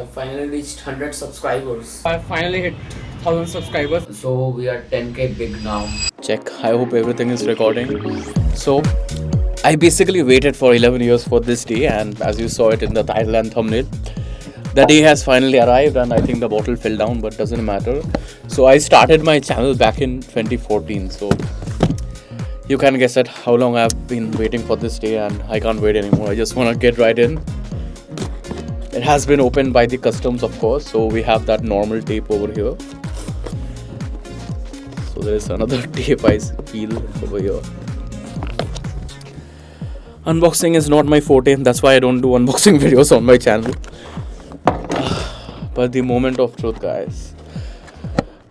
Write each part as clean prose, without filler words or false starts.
I finally reached 100 subscribers. I finally hit 1000 subscribers. So we are 10k big now. Check. I hope everything is recording. So I basically waited for 11 years for this day, and as you saw it in the title and thumbnail, the day has finally arrived, and I think the bottle fell down, but doesn't matter. So I started my channel back in 2014. So you can guess at how long I've been waiting for this day, and I can't wait anymore. I just want to get right in. It has been opened by the customs, of course, so we have that normal tape over here. So there is another tape I feel over here. Unboxing is not my forte, that's why I don't do unboxing videos on my channel. But the moment of truth, guys,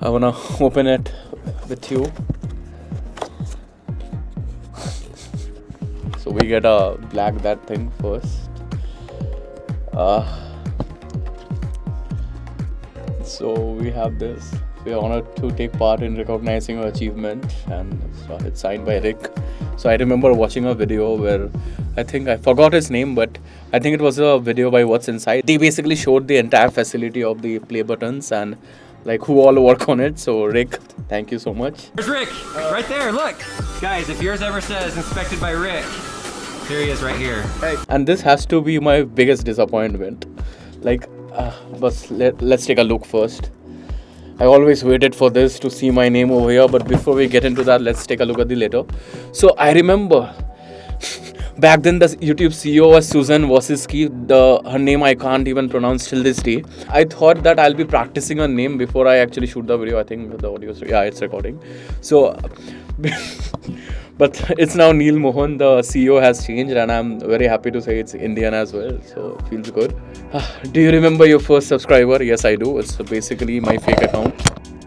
I wanna open it with you. So we get a black that thing first. So we have this. We are honored to take part in recognizing your achievement, and it's signed by Rick. So I remember watching a video where I think I forgot his name, but I think it was a video by What's Inside. They basically showed the entire facility of the play buttons and like who all work on it. So Rick, thank you so much. There's Rick, right there, look. Guys, if yours ever says inspected by Rick, here he is right here. And this has to be my biggest disappointment. Like, but let's take a look first. I always waited for this to see my name over here, but before we get into that, let's take a look at the letter. So I remember back then the YouTube CEO was Susan Wojcicki. Her name I can't even pronounce till this day. I thought that I'll be practicing her name before I actually shoot the video. I think the audio, yeah, it's recording. So but it's now Neil Mohan. The CEO has changed, and I'm very happy to say it's Indian as well, so it feels good. Do you remember your first subscriber? Yes, I do. It's basically my fake account.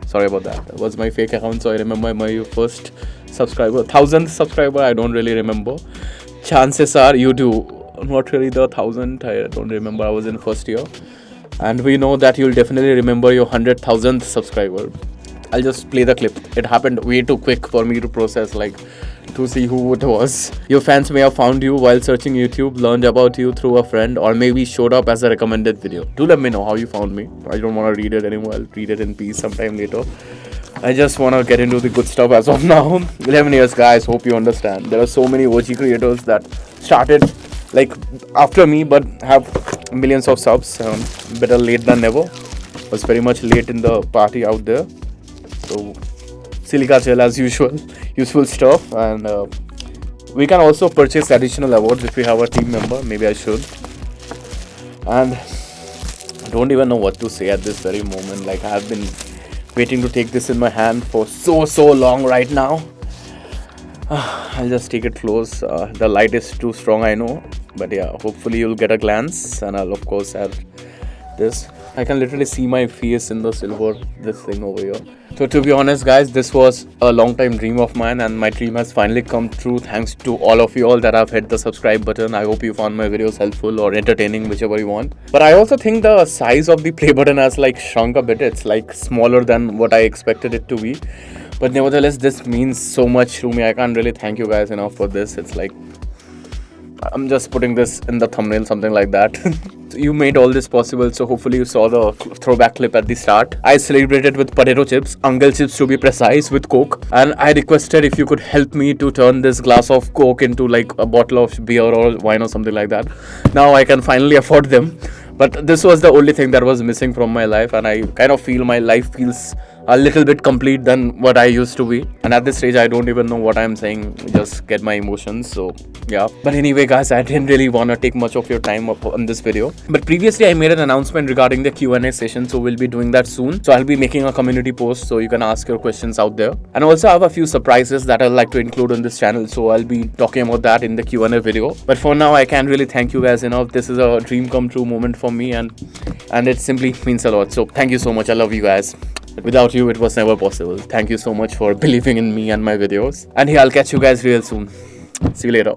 Sorry about that. It was my fake account, so I remember my first subscriber. 1000th subscriber, I don't really remember. Chances are you do. Not really the 1000th, I don't remember. I was in first year. And we know that you'll definitely remember your 100,000th subscriber. I'll just play the clip. It happened way too quick for me to process, like to see who it was. Your fans may have found you while searching YouTube, learned about you through a friend, or maybe showed up as a recommended video. Do let me know how you found me. I don't want to read it anymore. I'll read it in peace sometime later. I just want to get into the good stuff as of now. 11 years, guys. Hope you understand. There are so many OG creators that started like after me, but have millions of subs. Better late than never. Was very much late in the party out there. So silica gel as usual, useful stuff, and we can also purchase additional awards if we have a team member. Maybe I should. And I don't even know what to say at this very moment. Like, I have been waiting to take this in my hand for so long right now. I'll just take it close. The light is too strong, I know, but yeah, hopefully you'll get a glance, and I'll of course add this. I can literally see my face in the silver, this thing over here. So to be honest, guys, this was a long time dream of mine, and my dream has finally come true thanks to all of you all that have hit the subscribe button. I hope you found my videos helpful or entertaining, whichever you want. But I also think the size of the play button has like shrunk a bit. It's like smaller than what I expected it to be. But nevertheless, this means so much to me. I can't really thank you guys enough for this. It's like, I'm just putting this in the thumbnail, something like that. You made all this possible, so hopefully you saw the throwback clip at the start. I celebrated with potato chips, uncle chips to be precise, with Coke, and I requested if you could help me to turn this glass of Coke into like a bottle of beer or wine or something like that. Now I can finally afford them, but this was the only thing that was missing from my life, and I kind of feel my life feels a little bit complete than what I used to be. And at this stage, I don't even know what I'm saying, just get my emotions. So yeah, but anyway, guys, I didn't really want to take much of your time up on this video, but previously I made an announcement regarding the Q&A session, so we'll be doing that soon. So I'll be making a community post so you can ask your questions out there, and also I have a few surprises that I'd like to include on this channel, so I'll be talking about that in the Q&A video. But for now, I can't really thank you guys enough. This is a dream come true moment for me, and it simply means a lot. So thank you so much. I love you guys. Without you, it was never possible. Thank you so much for believing in me and my videos. And yeah, I'll catch you guys real soon. See you later.